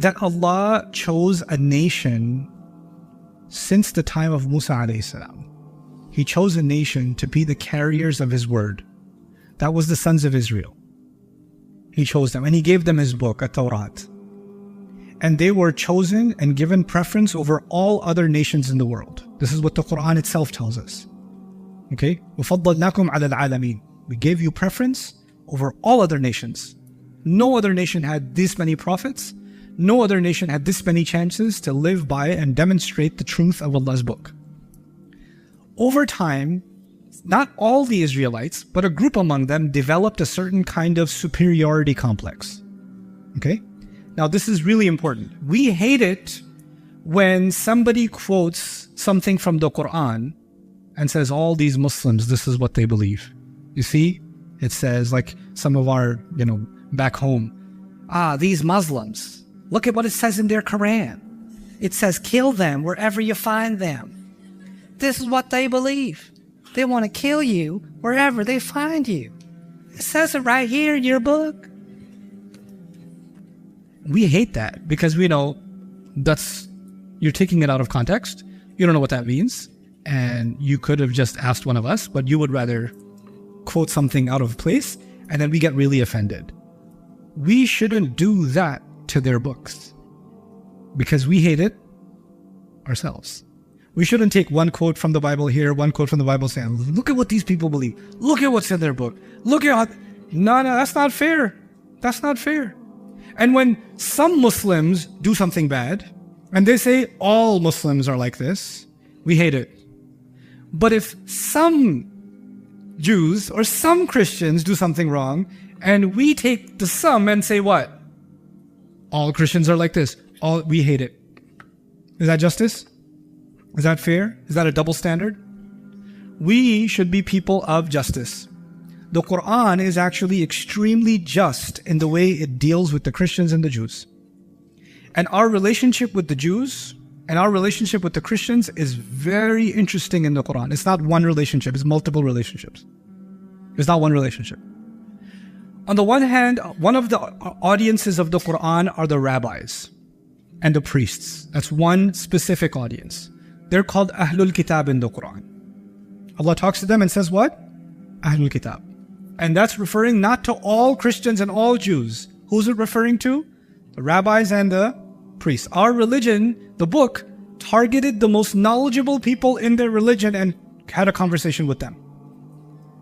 that Allah chose a nation since the time of Musa alayhi salam. He chose a nation to be the carriers of His word. That was the sons of Israel. He chose them and He gave them His book, At-Tawrat. And they were chosen and given preference over all other nations in the world. This is what the Qur'an itself tells us. Okay? وَفَضَّلْنَاكُمْ عَلَى الْعَالَمِينَ. We gave you preference over all other nations. No other nation had this many prophets. No other nation had this many chances to live by and demonstrate the truth of Allah's book. Over time, not all the Israelites, but a group among them developed a certain kind of superiority complex. Okay? Now this is really important. We hate it when somebody quotes something from the Qur'an and says, all these Muslims, this is what they believe. You see? It says, like some of our, back home, these Muslims, look at what it says in their Quran. It says, kill them wherever you find them. This is what they believe. They want to kill you wherever they find you. It says it right here in your book. We hate that because we know you're taking it out of context. You don't know what that means. And you could have just asked one of us, but you would rather quote something out of place, and then we get really offended. We shouldn't do that to their books because we hate it ourselves. We shouldn't take one quote from the Bible here, one quote from the Bible saying, look at what these people believe. Look at what's in their book. Look at how... No, that's not fair. That's not fair. And when some Muslims do something bad, and they say all Muslims are like this, we hate it. But if some Jews or some Christians do something wrong, and we take the some and say what? All Christians are like this. We hate it. Is that justice? Is that fair? Is that a double standard? We should be people of justice. The Qur'an is actually extremely just in the way it deals with the Christians and the Jews. And our relationship with the Jews and our relationship with the Christians is very interesting in the Qur'an. It's not one relationship, it's multiple relationships. It's not one relationship. On the one hand, one of the audiences of the Qur'an are the rabbis and the priests. That's one specific audience. They're called Ahlul Kitab in the Qur'an. Allah talks to them and says what? Ahlul Kitab. And that's referring not to all Christians and all Jews. Who's it referring to? The rabbis and the priests. Our religion, the book, targeted the most knowledgeable people in their religion and had a conversation with them.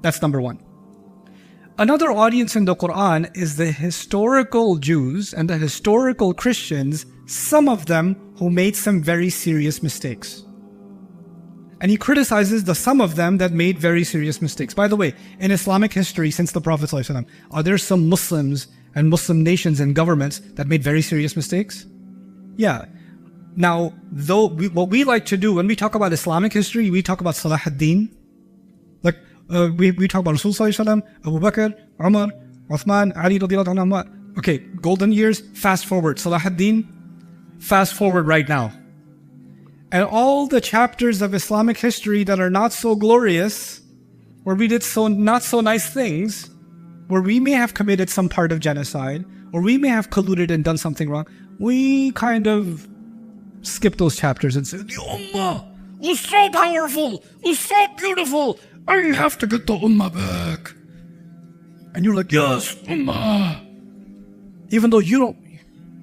That's number one. Another audience in the Qur'an is the historical Jews and the historical Christians, some of them who made some very serious mistakes. And he criticizes the some of them that made very serious mistakes. By the way, in Islamic history since the Prophet ﷺ, are there some Muslims and Muslim nations and governments that made very serious mistakes? Yeah. Now, what we like to do when we talk about Islamic history, we talk about Salah ad-Din. Like, we talk about Rasul ﷺ, Abu Bakr, Umar, Uthman, Ali radiallahu anhu. Okay, golden years, fast forward. Salah ad-Din, fast forward right now. And all the chapters of Islamic history that are not so glorious, where we did not so nice things, where we may have committed some part of genocide, or we may have colluded and done something wrong, we kind of skip those chapters and say, the Ummah was so powerful, was so beautiful, I have to get the Ummah back. And you're like, yes, Ummah. Even though you don't.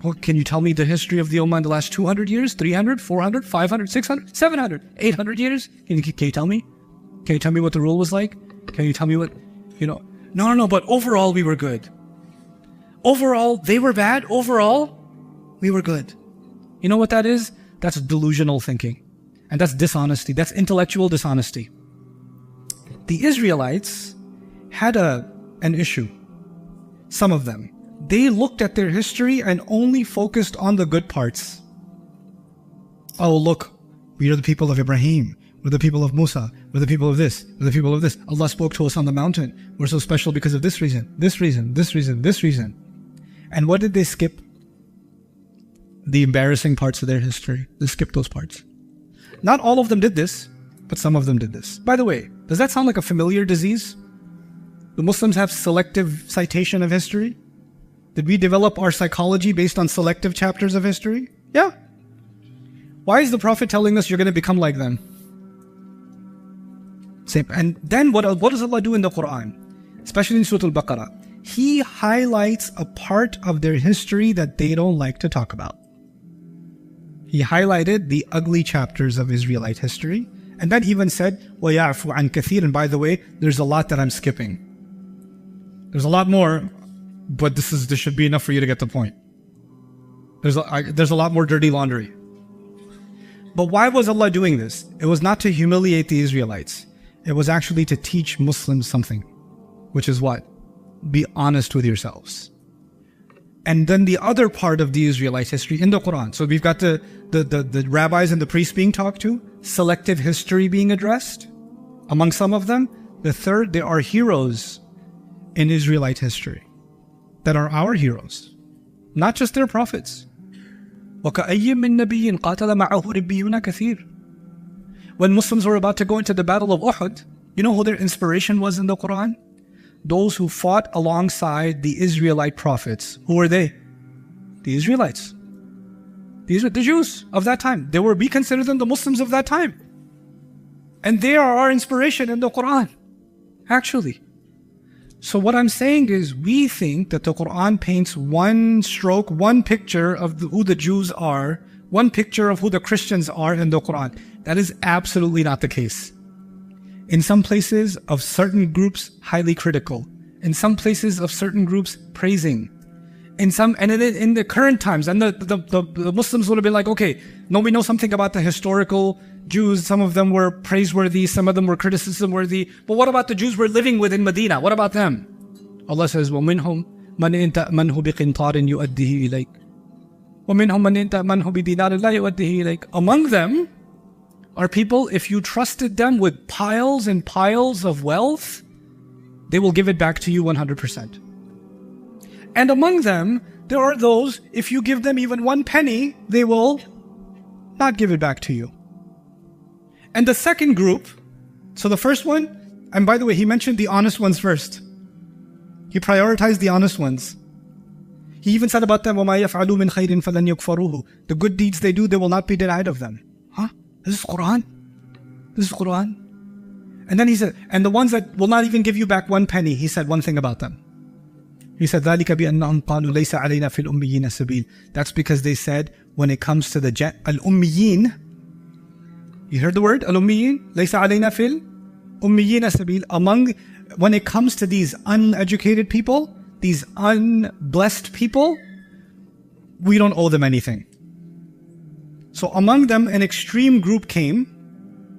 Well, can you tell me the history of the Ummah in the last 200 years, 300, 400, 500, 600, 700, 800 years? Can you tell me? Can you tell me what the rule was like? Can you tell me what, No, but overall we were good. Overall, they were bad. Overall, we were good. You know what that is? That's delusional thinking. And that's dishonesty. That's intellectual dishonesty. The Israelites had an issue. Some of them. They looked at their history and only focused on the good parts. Oh, look, we are the people of Ibrahim. We're the people of Musa. We're the people of this. We're the people of this. Allah spoke to us on the mountain. We're so special because of this reason, this reason, this reason, this reason. And what did they skip? The embarrassing parts of their history. They skipped those parts. Not all of them did this, but some of them did this. By the way, does that sound like a familiar disease? The Muslims have selective citation of history? Did we develop our psychology based on selective chapters of history? Yeah. Why is the Prophet telling us you're going to become like them? Same. And then what does Allah do in the Qur'an? Especially in Surah Al-Baqarah. He highlights a part of their history that they don't like to talk about. He highlighted the ugly chapters of Israelite history. And then even said, وَيَعْفُ عَنْ كَثِيرٍ. And by the way, there's a lot that I'm skipping. There's a lot more, but this should be enough for you to get the point. There's a lot more dirty laundry. But why was Allah doing this? It was not to humiliate the Israelites. It was actually to teach Muslims something. Which is what? Be honest with yourselves. And then the other part of the Israelite history in the Quran. So we've got the rabbis and the priests being talked to, selective history being addressed among some of them. The third, there are heroes in Israelite history that are our heroes, not just their prophets. وَكَأَيٍّ مِّن نَبِيٍّ قَاتَلَ مَعَهُ رِبِّيُّونَ كَثِيرٌ. When Muslims were about to go into the battle of Uhud, you know who their inspiration was in the Quran? Those who fought alongside the Israelite prophets. Who were they? The Israelites. These were the Jews of that time. We consider them the Muslims of that time. And they are our inspiration in the Quran. Actually. So what I'm saying is, we think that the Quran paints one stroke, one picture of who the Jews are, one picture of who the Christians are in the Quran. That is absolutely not the case. In some places of certain groups, highly critical. In some places of certain groups, praising. In the current times, and the Muslims would have been like, okay, no, we know something about the historical Jews. Some of them were praiseworthy, some of them were criticism worthy. But what about the Jews we're living with in Medina? What about them? Allah says, وَمِنْهُمْ مَنْ إِنْ تَأْمَنْهُ بِقِنْطَارٍ يُؤَدِّهِ إِلَيْكَ وَمِنْهُمْ مَنْ إِنْ تَأْمَنْهُ بِدِينَارٍ لَا يُؤَدِّهِ إِلَيْكَ. Among them are people, if you trusted them with piles and piles of wealth, they will give it back to you 100%. And among them, there are those, if you give them even 1 penny, they will not give it back to you. And the second group, so the first one, and by the way, he mentioned the honest ones first. He prioritized the honest ones. He even said about them, وَمَا يَفْعَلُوا مِنْ خَيْرٍ فَلَنْ يُكْفَرُوهُ. The good deeds they do, they will not be denied of them. Huh? This is Quran? This is Quran? And then he said, and the ones that will not even give you back 1 penny, he said one thing about them. He said, ذَلِكَ بِأَنَّهُمْ قَالُوا لَيْسَ عَلَيْنَا فِي الْأُمِّيِّينَ سَبِيلٌ. That's because they said, when it comes to the al-Ummiyin, you heard the word? Al-Ummiyin? لَيْسَ عَلَيْنَا فِي الْأُمِّيِّينَ سَبِيلٌ. When it comes to these uneducated people, these unblessed people, we don't owe them anything. So among them, an extreme group came.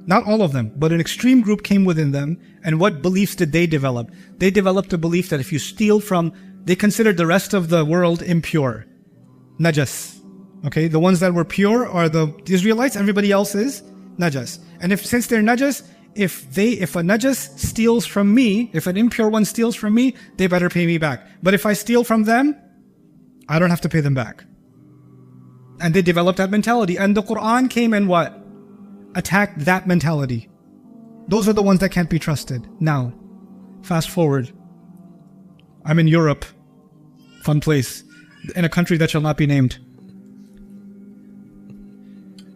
Not all of them, but an extreme group came within them. And what beliefs did they develop? They developed a belief that if you steal from, they considered the rest of the world impure. Najas. Okay, the ones that were pure are the Israelites, everybody else is najas. And since they're najas, if a najas steals from me, if an impure one steals from me, they better pay me back. But if I steal from them, I don't have to pay them back. And they developed that mentality. And the Quran came and what? Attacked that mentality. Those are the ones that can't be trusted. Now, fast forward. I'm in Europe. Fun place. In a country that shall not be named.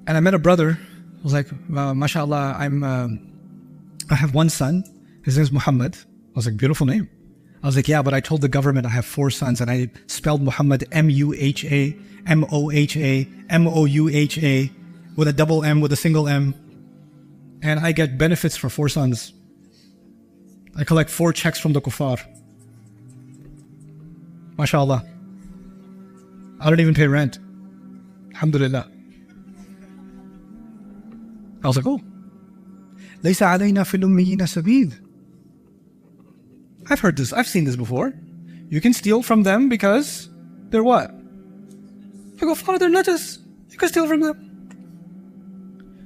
And I met a brother. I was like, mashallah, I have 1 son. His name is Muhammad. I was like, beautiful name. I was like, yeah, but I told the government I have 4 sons and I spelled Muhammad M-U-H-A, M-O-H-A, M-O-U-H-A, with a double M, with a single M. And I get benefits for 4 sons. I collect 4 checks from the kuffar. MashaAllah. I don't even pay rent. Alhamdulillah. I was like, oh. لَيْسَ عَلَيْنَا فِي الْأُمِّيِّينَ سَبِيلٌ. I've heard this. I've seen this before. You can steal from them because they're what? You go, Father, they're najas. You can steal from them.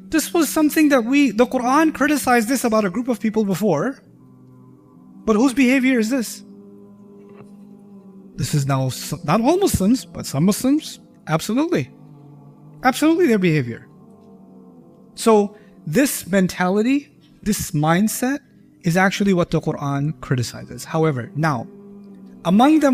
This was something that the Quran criticized this about a group of people before. But whose behavior is this? This is now not all Muslims, but some Muslims. Absolutely. Absolutely their behavior. So this mentality, this mindset is actually what the Quran criticizes. However, now, among them